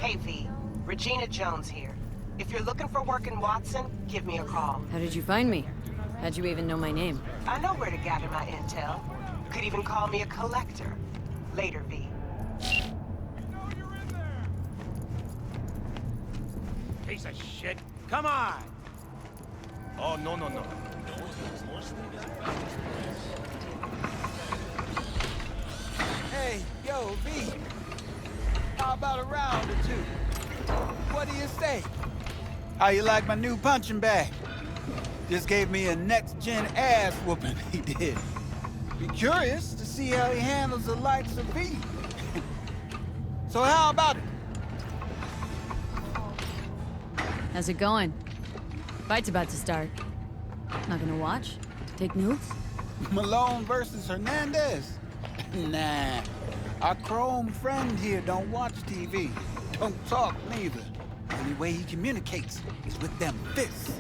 Hey, V. Regina Jones here. If you're looking for work in Watson, give me a call. How did you find me? How'd you even know my name? I know where to gather my intel. You could even call me a collector. Later, V. Piece of shit. Come on! Oh, no. Hey, yo, V. How about a round or two? What do you say? How you like my new punching bag? Just gave me a next-gen ass whooping, he did. Be curious to see how he handles the likes of V. So how about it? How's it going? Fight's about to start. Not gonna watch? Take notes? Malone versus Hernandez? Nah. Our chrome friend here don't watch TV. Don't talk neither. The only way he communicates is with them fists.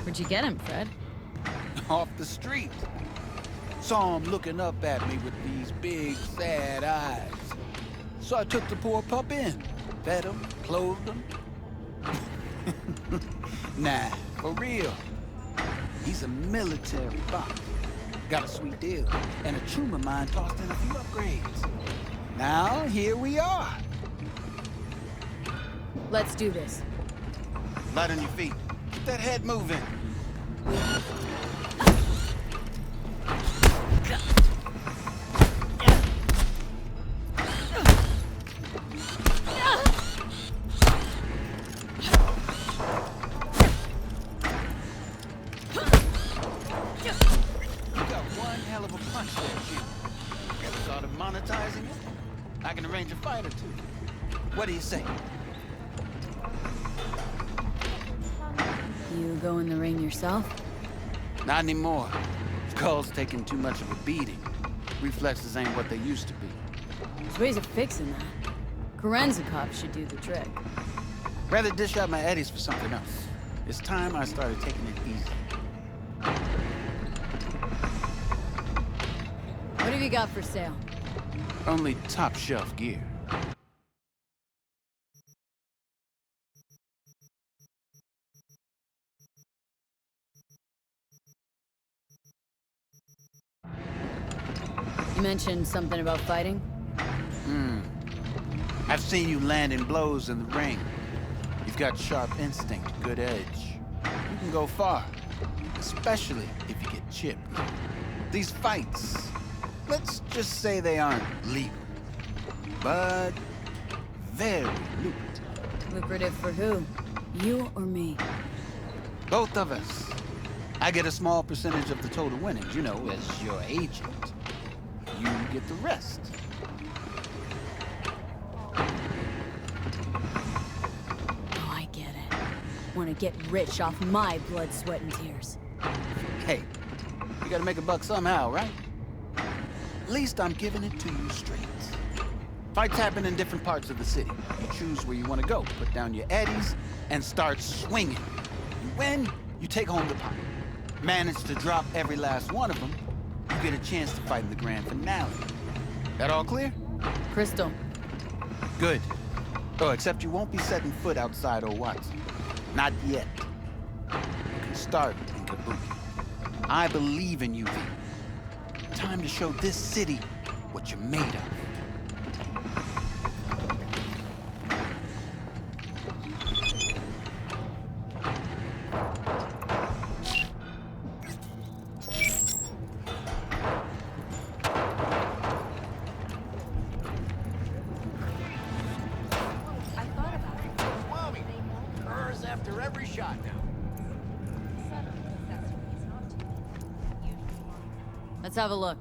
Where'd you get him, Fred? Off the street. Saw him looking up at me with these big, sad eyes. So I took the poor pup in. Fed him, clothed him. Nah, for real. He's a military boss. Got a sweet deal, and a chum of mine tossed in a few upgrades. Now, here we are. Let's do this. Light on your feet. Get that head moving. Monetizing it? I can arrange a fight or two. What do you say? You go in the ring yourself? Not anymore. Skull's taking too much of a beating. Reflexes ain't what they used to be. There's ways of fixing that. Korenzikov should do the trick. Rather dish out my eddies for something else. It's time I started taking it easy. What have you got for sale? Only top-shelf gear. You mentioned something about fighting? I've seen you landing blows in the ring. You've got sharp instinct, good edge. You can go far, especially if you get chipped. These fights, let's just say they aren't legal, but very lucrative. Lucrative for who? You or me? Both of us. I get a small percentage of the total winnings, you know, as your agent. You get the rest. Oh, I get it. Want to get rich off my blood, sweat, and tears. Hey, you gotta make a buck somehow, right? At least I'm giving it to you straight. Fights happen in different parts of the city. You choose where you want to go, put down your eddies, and start swinging. You win, you take home the pot. Manage to drop every last one of them, you get a chance to fight in the grand finale. That all clear? Crystal. Good. Oh, except you won't be setting foot outside old Watson. Not yet. You can start in Kabuki. I believe in you, V. Time to show this city what you're made of. After every shot now. Let's have a look.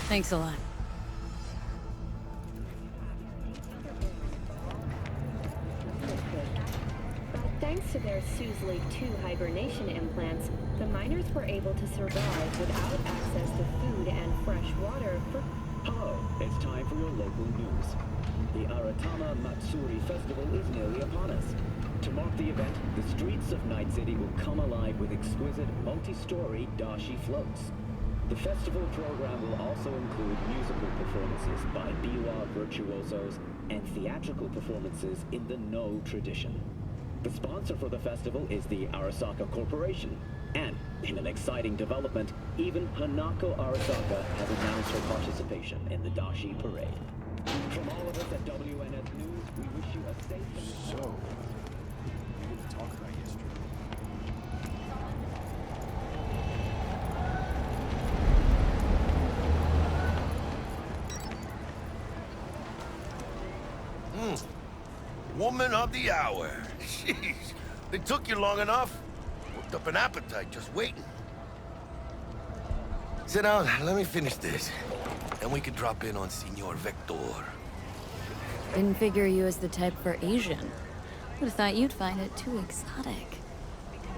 Thanks a lot. Thanks to their Susley 2 hibernation implants, the miners were able to survive without access to food and fresh water for... Hello, it's time for your local news. The Aratama Matsuri Festival is nearly upon us. To mark the event, the streets of Night City will come alive with exquisite multi-story dashi floats. The festival program will also include musical performances by biwa virtuosos and theatrical performances in the No tradition. The sponsor for the festival is the Arasaka Corporation, and in an exciting development, even Hanako Arasaka has announced her participation in the Dashi Parade. From all of us at WNS News, we wish you a safe and... So, we didn't talk about yesterday. Woman of the hour. Jeez, it took you long enough. Worked up an appetite just waiting. Sit down, let me finish this. Then we could drop in on Senor Vector. Didn't figure you as the type for Asian. Would have thought you'd find it too exotic.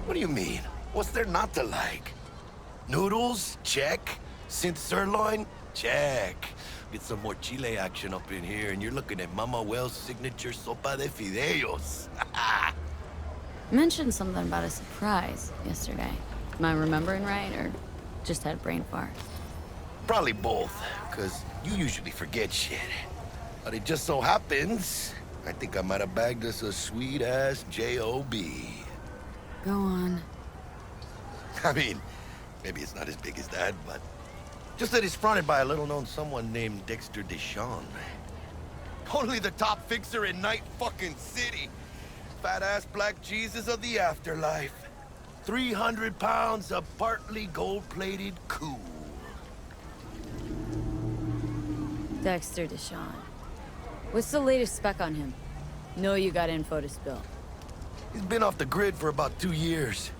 What do you mean? What's there not to like? Noodles? Check. Synth sirloin? Check. Get some more Chile action up in here, and you're looking at Mama Wells' signature sopa de fideos. Mentioned something about a surprise yesterday. Am I remembering right, or just had a brain fart? Probably both, because you usually forget shit. But it just so happens, I think I might have bagged us a sweet-ass J.O.B. Go on. I mean, maybe it's not as big as that, but... just that it's fronted by a little-known someone named Dexter Deshawn. Only the top fixer in Night fucking City. Fat-ass black Jesus of the afterlife. 300 pounds of partly gold-plated cool. Dexter Deshawn. What's the latest spec on him? Know you got info to spill. He's been off the grid for about 2 years.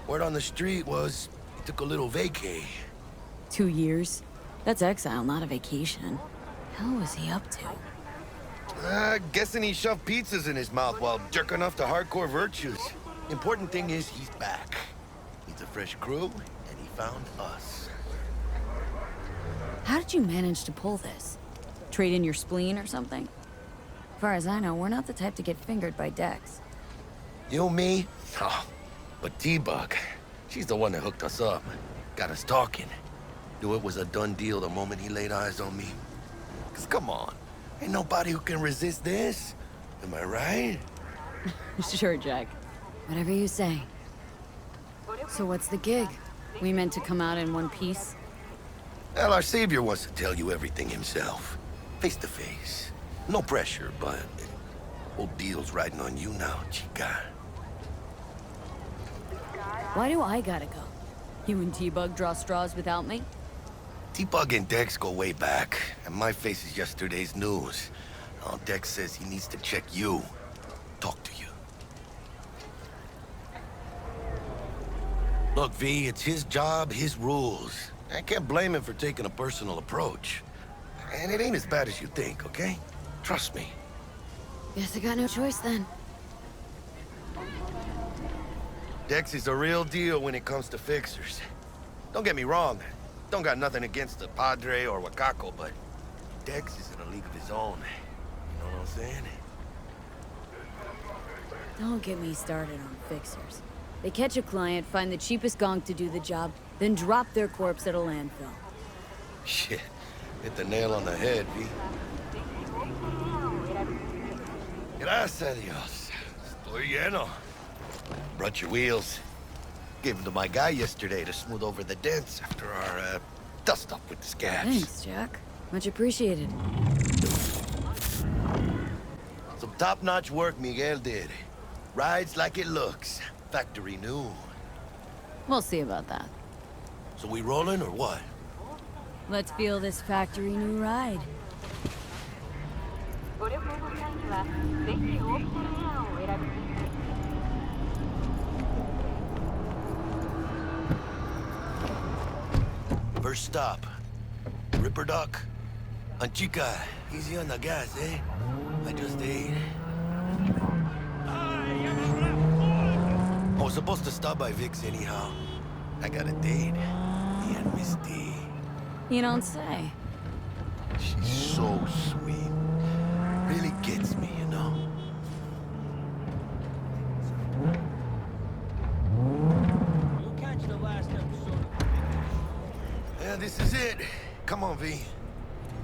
Word on the street was he took a little vacay. 2 years? That's exile, not a vacation. Hell was he up to? Guessing he shoved pizzas in his mouth while jerking off to hardcore virtues. Important thing is he's back. Needs a fresh crew, and he found us. How did you manage to pull this? Trade in your spleen or something? As far as I know, we're not the type to get fingered by Dex. You, me? Oh, but T-Bug, she's the one that hooked us up. Got us talking. Knew it was a done deal the moment he laid eyes on me. 'Cause come on, ain't nobody who can resist this. Am I right? Sure, Jack. Whatever you say. So what's the gig? We meant to come out in one piece? Well, our savior wants to tell you everything himself. Face to face. No pressure, but... whole deal's riding on you now, chica. Why do I gotta go? You and T-Bug draw straws without me? T-Bug and Dex go way back, and my face is yesterday's news. Now Dex says he needs to check you. Talk to you. Look, V, it's his job, his rules. I can't blame him for taking a personal approach. And it ain't as bad as you think, okay? Trust me. Guess I got no choice then. Dex is a real deal when it comes to fixers. Don't get me wrong. Don't got nothing against the Padre or Wakako, but Dex is in a league of his own. You know what I'm saying? Don't get me started on fixers. They catch a client, find the cheapest gonk to do the job, then drop their corpse at a landfill. Shit. Hit the nail on the head, V. Gracias a Dios. Estoy lleno. Brought your wheels. Gave them to my guy yesterday to smooth over the dents after our, dust-up with the scabs. Thanks, Jack. Much appreciated. Some top-notch work Miguel did. Rides like it looks. Factory new. We'll see about that. So we rolling or what? Let's feel this factory new ride. First stop. Ripper Duck. Anchica, easy on the gas, eh? I just ate. Ay, ya me habrá. was supposed to stop by Vic's anyhow. I got a date. Me and Misty. You don't say. She's so sweet. Really gets me, you know? You'll catch the last episode. Yeah, this is it. Come on, V.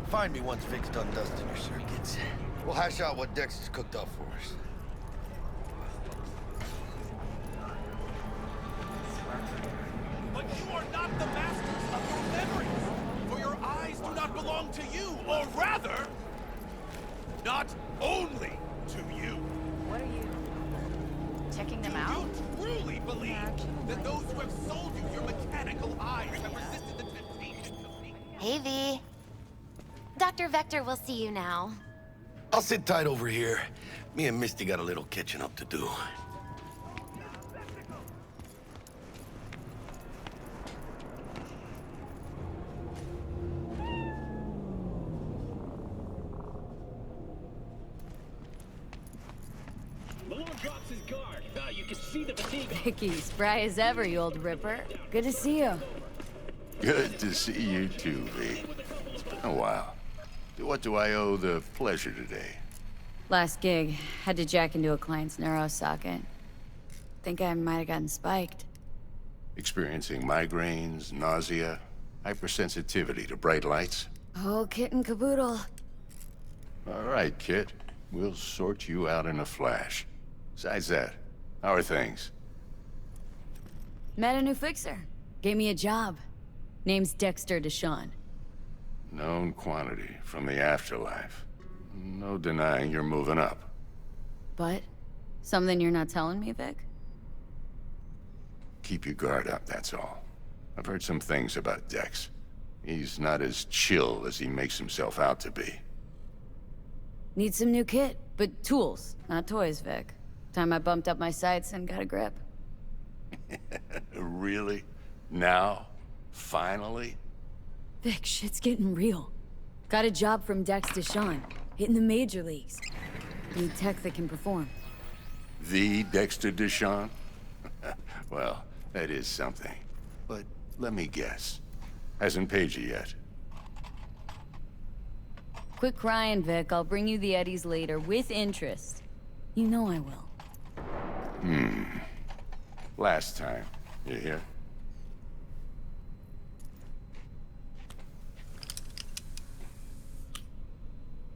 Find me once Vic's done dusting your circuits. We'll hash out what Dex has cooked up for us. But you are not the masters of your memories, for your eyes do not belong to you, or rather, not only to you. What are you... checking them Do out? you truly believe that those who have sold you your mechanical eyes have resisted the temptation to make... Hey, V. Dr. Vector will see you now. I'll sit tight over here. Me and Misty got a little catching up to do. Malone drops his guard. You can see the fatigue on Vicky, spry as ever, you old ripper. Good to see you. Good to see you too, V. It's been a while. What do I owe the pleasure today? Last gig, had to jack into a client's neuro socket. Think I might have gotten spiked. Experiencing migraines, nausea, hypersensitivity to bright lights? Oh, kit and caboodle. All right, kid. We'll sort you out in a flash. Besides that, how are things? Met a new fixer. Gave me a job. Name's Dexter Deshawn. Known quantity from the afterlife. No denying you're moving up. But, something you're not telling me, Vic? Keep your guard up, that's all. I've heard some things about Dex. He's not as chill as he makes himself out to be. Need some new kit, but tools, not toys, Vic. Time I bumped up my sights and got a grip. Really? Now? Finally? Vic, shit's getting real. Got a job from Dex Deshawn, hitting the major leagues. Need tech that can perform. The Dexter Deshawn? Well, that is something. But let me guess. Hasn't paid you yet. Quit crying, Vic. I'll bring you the eddies later, with interest. You know I will. Last time. You hear?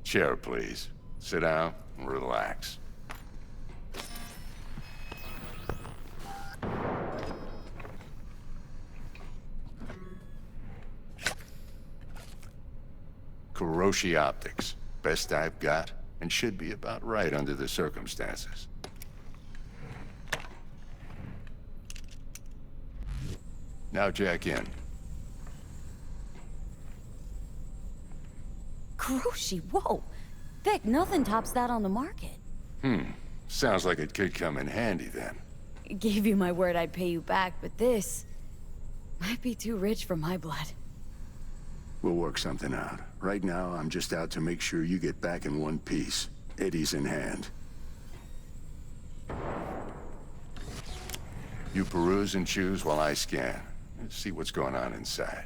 Chair, please. Sit down and relax. Kuroshi Optics. Best I've got, and should be about right under the circumstances. Now jack in. Kuroshi, whoa! Vic, nothing tops that on the market. Sounds like it could come in handy then. Gave you my word I'd pay you back, but this might be too rich for my blood. We'll work something out. Right now, I'm just out to make sure you get back in one piece. Eddie's in hand. You peruse and choose while I scan. Let's see what's going on inside.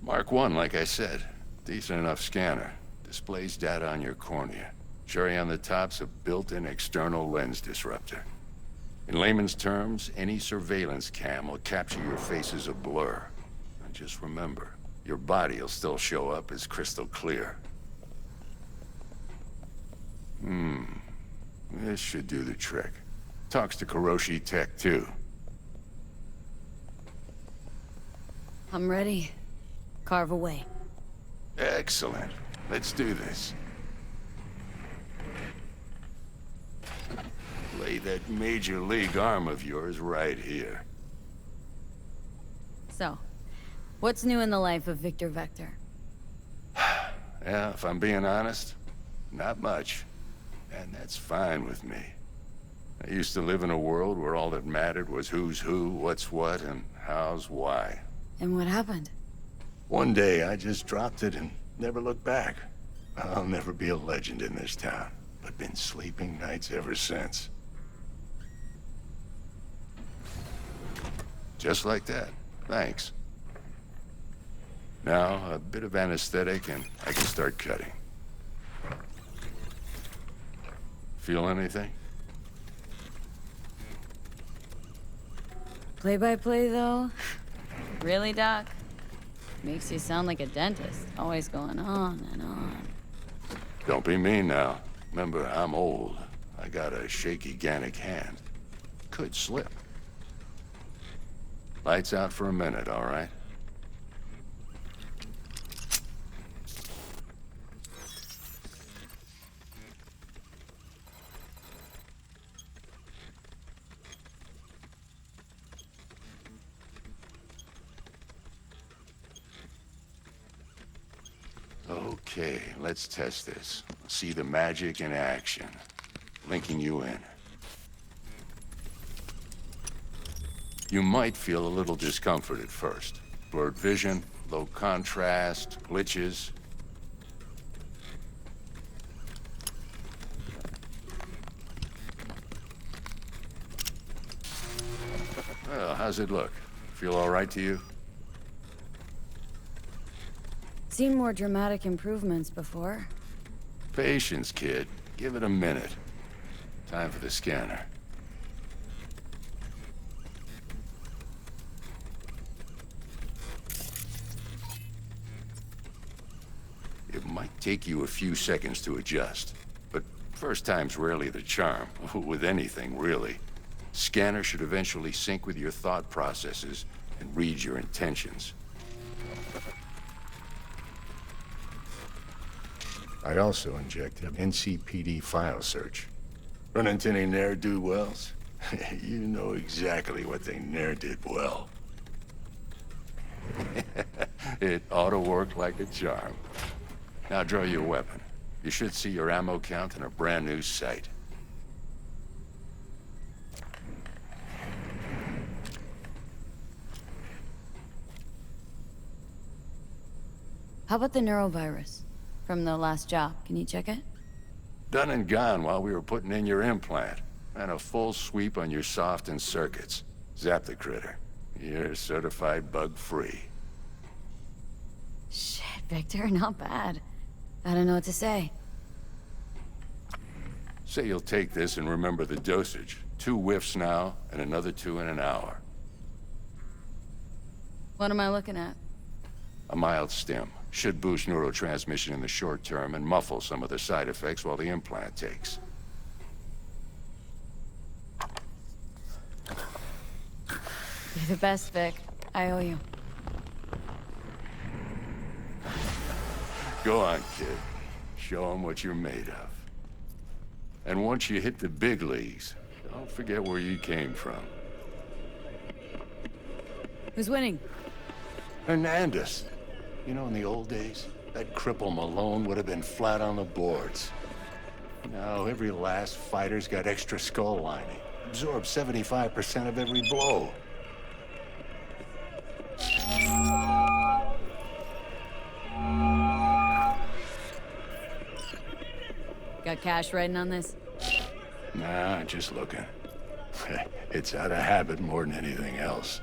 Mark 1, like I said. Decent enough scanner. Displays data on your cornea. Cherry on the top's a built-in external lens disruptor. In layman's terms, any surveillance cam will capture your face as a blur. And just remember, your body will still show up as crystal clear. This should do the trick. Talks to Kuroshi Tech, too. I'm ready. Carve away. Excellent. Let's do this. Lay that Major League arm of yours right here. So, what's new in the life of Victor Vector? Yeah, if I'm being honest, not much. And that's fine with me. I used to live in a world where all that mattered was who's who, what's what, and how's why. And what happened? One day, I just dropped it and never looked back. I'll never be a legend in this town, but been sleeping nights ever since. Just like that. Thanks. Now, a bit of anesthetic and I can start cutting. Feel anything? Play-by-play, though? Really, Doc? Makes you sound like a dentist, always going on and on. Don't be mean now. Remember, I'm old. I got a shaky Gannic hand. Could slip. Lights out for a minute, all right? Okay, let's test this. See the magic in action. Linking you in. You might feel a little discomfort at first. Blurred vision, low contrast, glitches. Well, how's it look? Feel all right to you? Seen more dramatic improvements before. Patience, kid. Give it a minute. Time for the scanner. It might take you a few seconds to adjust, but first time's rarely the charm, with anything, really. Scanner should eventually sync with your thought processes and read your intentions. I also inject an NCPD file search. Run into any ne'er-do-wells? You know exactly what they ne'er did well. It ought to work like a charm. Now draw your weapon. You should see your ammo count in a brand new sight. How about the neurovirus? From the last job, can you check it? Done and gone while we were putting in your implant. And a full sweep on your soft and circuits. Zap the critter. You're certified bug-free. Shit, Victor, not bad. I don't know what to say. Say you'll take this and remember the dosage. 2 whiffs now, and another 2 in an hour. What am I looking at? A mild stim. Should boost neurotransmission in the short term and muffle some of the side effects while the implant takes. You're the best, Vic. I owe you. Go on, kid. Show them what you're made of. And once you hit the big leagues, don't forget where you came from. Who's winning? Hernandez. You know, in the old days, that cripple Malone would have been flat on the boards. Now, every last fighter's got extra skull lining. Absorbs 75% of every blow. Got cash riding on this? Nah, just looking. It's out of habit more than anything else.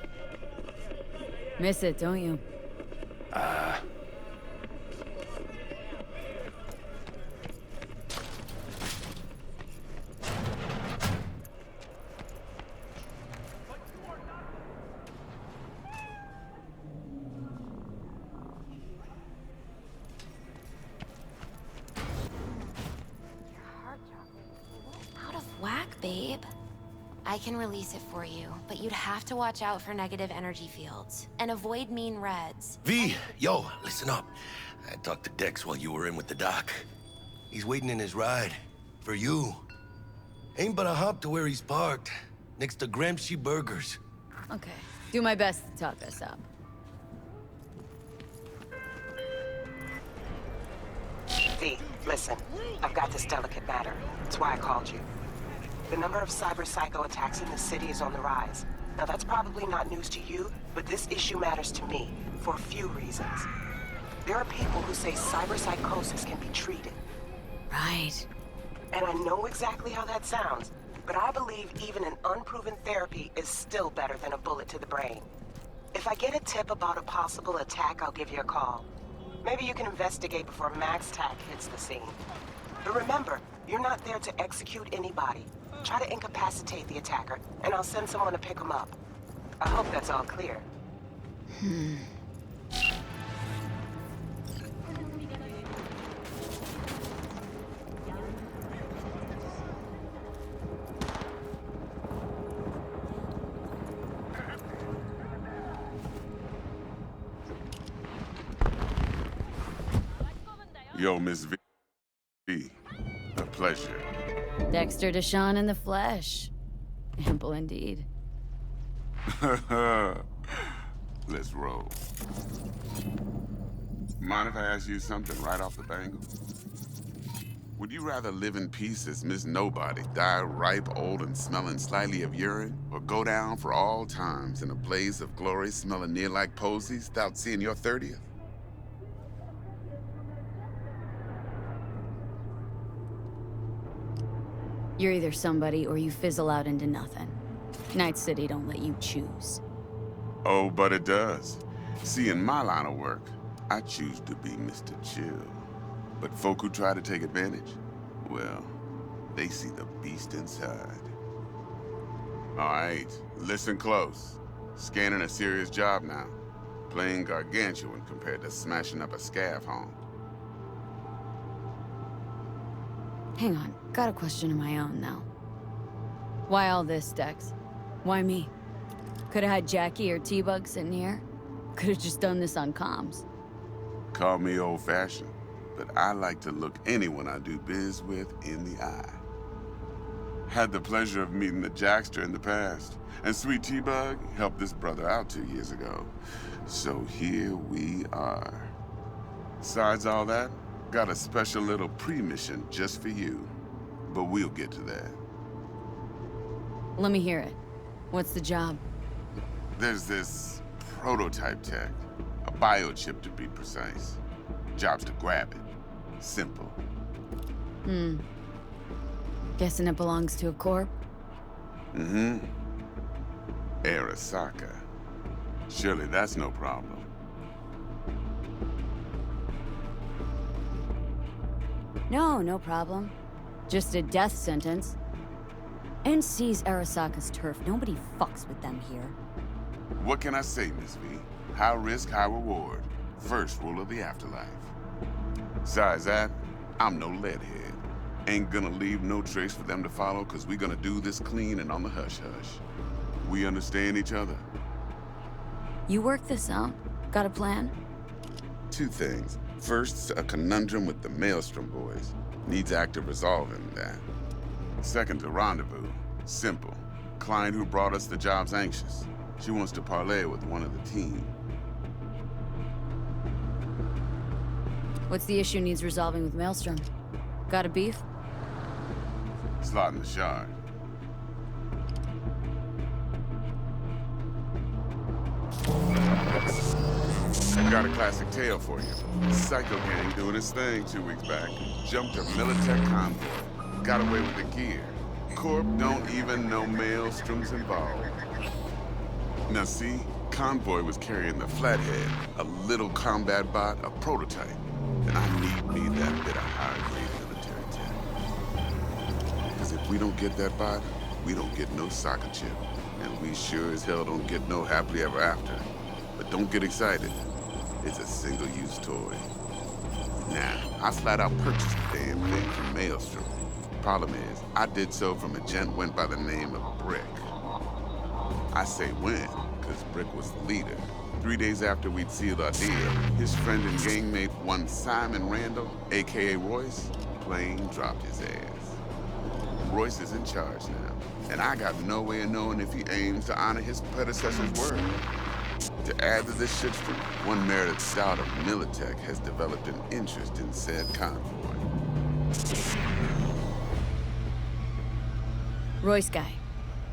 Miss it, don't you? babe. I can release it for you, but you'd have to watch out for negative energy fields and avoid mean reds. V, yo, listen up. I talked to Dex while you were in with the doc. He's waiting in his ride. For you. Ain't but a hop to where he's parked. Next to Gramsci Burgers. Okay. Do my best to talk us up. V, listen. I've got this delicate matter. That's why I called you. The number of cyber-psycho attacks in the city is on the rise. Now that's probably not news to you, but this issue matters to me for a few reasons. There are people who say cyberpsychosis can be treated. Right. And I know exactly how that sounds, but I believe even an unproven therapy is still better than a bullet to the brain. If I get a tip about a possible attack, I'll give you a call. Maybe you can investigate before Max Tack hits the scene. But remember, you're not there to execute anybody. Try to incapacitate the attacker, and I'll send someone to pick him up. I hope that's all clear. Yo, Miss V. A pleasure. Dexter Deshawn in the flesh. Ample indeed. Let's roll. Mind if I ask you something right off the bangle? Would you rather live in peace as Miss Nobody, die ripe, old, and smelling slightly of urine, or go down for all times in a blaze of glory smelling near like posies without seeing your 30th? You're either somebody or you fizzle out into nothing. Night City don't let you choose. Oh, but it does. See, in my line of work, I choose to be Mr. Chill. But folk who try to take advantage, well, they see the beast inside. All right, listen close. Scanning a serious job now. Playing gargantuan compared to smashing up a scav home. Hang on, got a question of my own now. Why all this, Dex? Why me? Could've had Jackie or T-Bug sitting here. Could've just done this on comms. Call me old-fashioned, but I like to look anyone I do biz with in the eye. Had the pleasure of meeting the Jackster in the past, and Sweet T-Bug helped this brother out 2 years ago. So here we are. Besides all that, got a special little pre-mission just for you. But we'll get to that. Let me hear it. What's the job? There's this prototype tech. A biochip to be precise. Job's to grab it. Simple. Guessing it belongs to a corp? Mm-hmm. Arasaka. Surely that's no problem. No, no problem. Just a death sentence. NC's Arasaka's turf. Nobody fucks with them here. What can I say, Miss V? High risk, high reward. First rule of the afterlife. Besides that, I'm no leadhead. Ain't gonna leave no trace for them to follow, cause we gonna do this clean and on the hush-hush. We understand each other? You work this out? Got a plan? Two things. First, a conundrum with the Maelstrom boys. Needs active resolving that. Second, a rendezvous. Simple. Client who brought us the job's anxious. She wants to parlay with one of the team. What's the issue needs resolving with Maelstrom? Got a beef? Slot in the shard. I got a classic tale for you. Psycho gang doing its thing 2 weeks back. Jumped a Militech convoy. Got away with the gear. Corp don't even know Maelstrom's involved. Now see, convoy was carrying the Flathead, a little combat bot, a prototype. And I need me that bit of high-grade military tech. Because if we don't get that bot, we don't get no soccer chip. And we sure as hell don't get no happily ever after. But don't get excited. It's a single-use toy. Nah, I flat out purchased the damn thing from Maelstrom. Problem is, I did so from a gent went by the name of Brick. I say when, because Brick was the leader. 3 days after we'd sealed our deal, his friend and gangmate, one Simon Randall, aka Royce, plain dropped his ass. Royce is in charge now, and I got no way of knowing if he aims to honor his predecessor's word. To add to this shitstorm, one Meredith Stout of Militech has developed an interest in said convoy. Royce guy.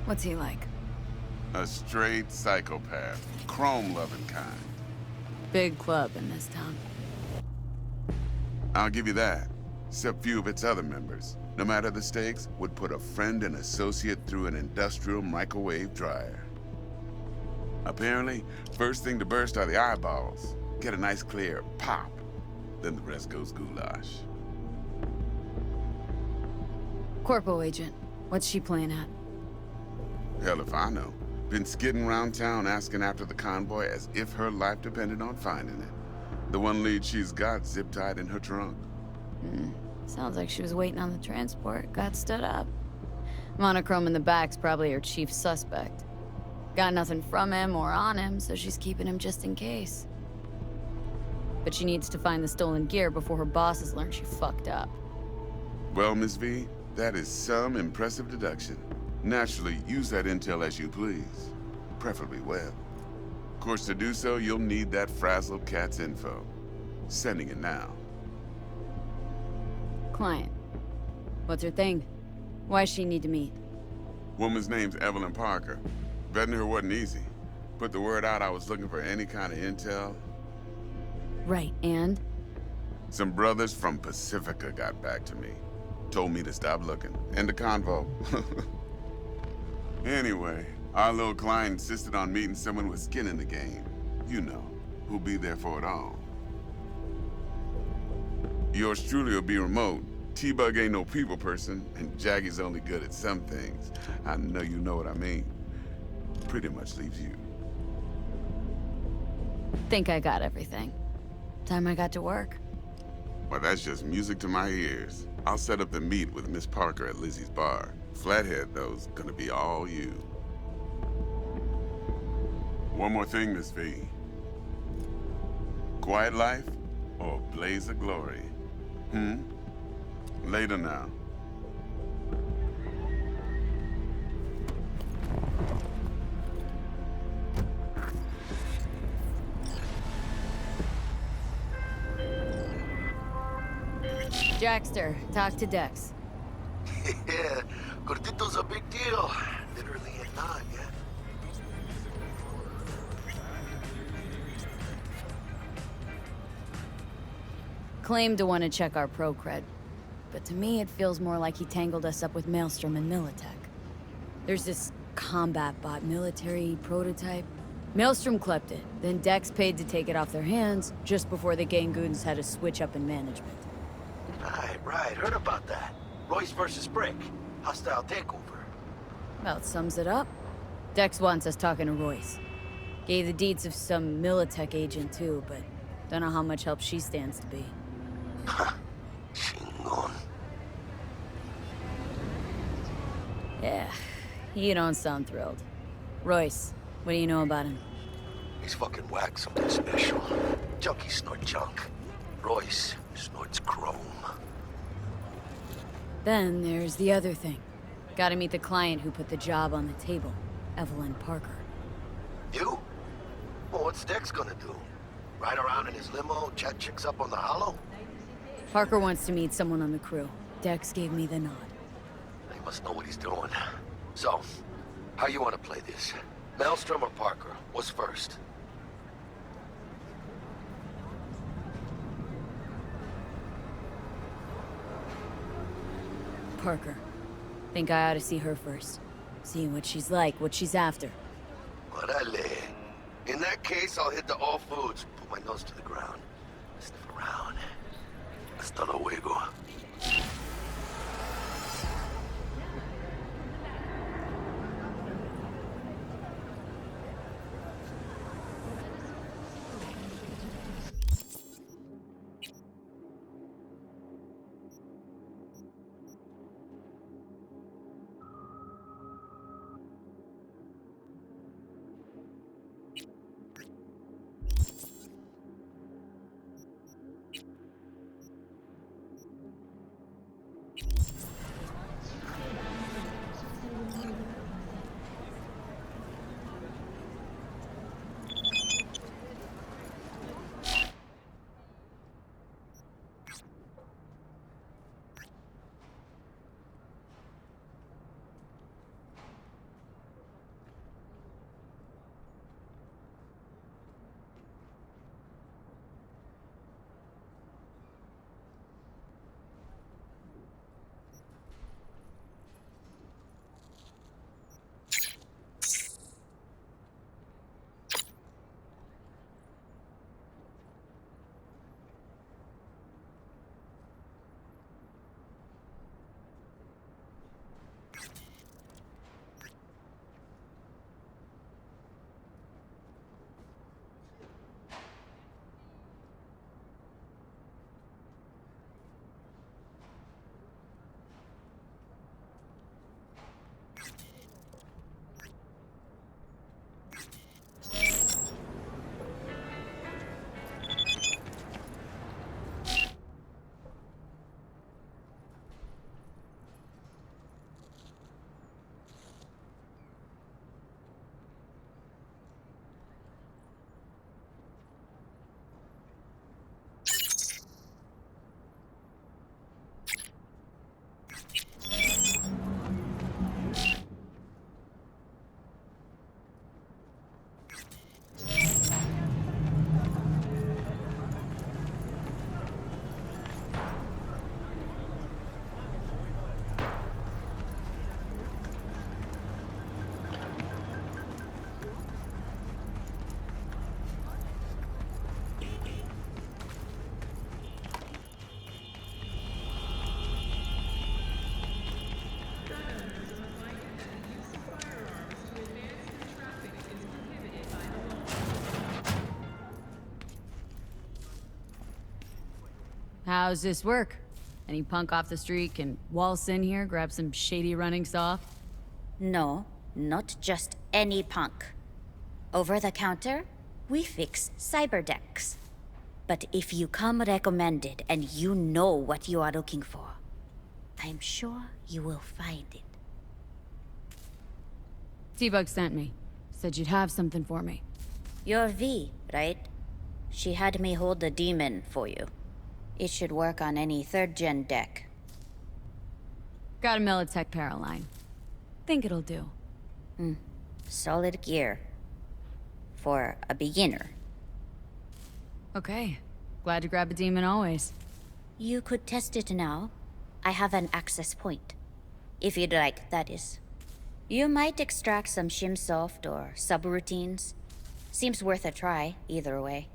What's he like? A straight psychopath, chrome-loving kind. Big club in this town. I'll give you that. Except few of its other members, no matter the stakes, would put a friend and associate through an industrial microwave dryer. Apparently, first thing to burst are the eyeballs. Get a nice clear pop. Then the rest goes goulash. Corpo agent. What's she playing at? Hell if I know. Been skidding around town asking after the convoy as if her life depended on finding it. The one lead she's got zip-tied in her trunk. Sounds like she was waiting on the transport, got stood up. Monochrome in the back's probably her chief suspect. Got nothing from him or on him, so she's keeping him just in case. But she needs to find the stolen gear before her bosses learn she fucked up. Well, Miss V, that is some impressive deduction. Naturally, use that intel as you please. Preferably well. Of course, to do so, you'll need that frazzled cat's info. Sending it now. Client. What's her thing? Why's she need to meet? Woman's name's Evelyn Parker. Vetting her wasn't easy. Put the word out I was looking for any kind of intel. Right, and? Some brothers from Pacifica got back to me. Told me to stop looking. End the convo. Anyway, our little client insisted on meeting someone with skin in the game. You know, who'll be there for it all. Yours truly will be remote. T-Bug ain't no people person, and Jaggy's only good at some things. I know you know what I mean. Pretty much leaves you. Think I got everything. Time I got to work. Well, that's just music to my ears. I'll set up the meet with Miss Parker at Lizzie's bar. Flathead, though's gonna be all you. One more thing, Miss V. Quiet life or blaze of glory? Later now. Jackster, talk to Dex. Yeah, Gordito's a big deal. Literally a nod, yeah? Claimed to want to check our pro cred, but to me it feels more like he tangled us up with Maelstrom and Militech. There's this combat bot military prototype. Maelstrom clept it, then Dex paid to take it off their hands just before the Gangoons had a switch up in management. Right. Heard about that. Royce versus Brick. Hostile takeover. About sums it up. Dex wants us talking to Royce. Gave the deeds of some Militech agent too, but don't know how much help she stands to be. Chingon. Yeah, you don't sound thrilled. Royce, what do you know about him? He's fucking whack, something special. Junkies snort junk. Royce snorts chrome. Then there's the other thing. Gotta meet the client who put the job on the table, Evelyn Parker. You? Well, what's Dex gonna do? Ride around in his limo, chat chicks up on the hollow? Parker wants to meet someone on the crew. Dex gave me the nod. He must know what he's doing. So, how you want to play this? Maelstrom or Parker? What's first? Parker. Think I ought to see her first. See what she's like, what she's after. Orale. In that case, I'll hit the all foods. Put my nose to the ground. Sniff around. Hasta luego. How's this work? Any punk off the street can waltz in here, grab some shady runnings off? No, not just any punk. Over the counter, we fix cyberdecks. But if you come recommended and you know what you are looking for, I'm sure you will find it. T-Bug sent me. Said you'd have something for me. You're V, right? She had me hold the demon for you. It should work on any 3rd-gen deck. Got a Militech Paraline. Think it'll do. Solid gear. For a beginner. Okay. Glad to grab a demon always. You could test it now. I have an access point. If you'd like, that is. You might extract some shimsoft or subroutines. Seems worth a try, either way.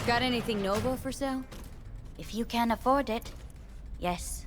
Got anything Novo for sale? If you can afford it, yes.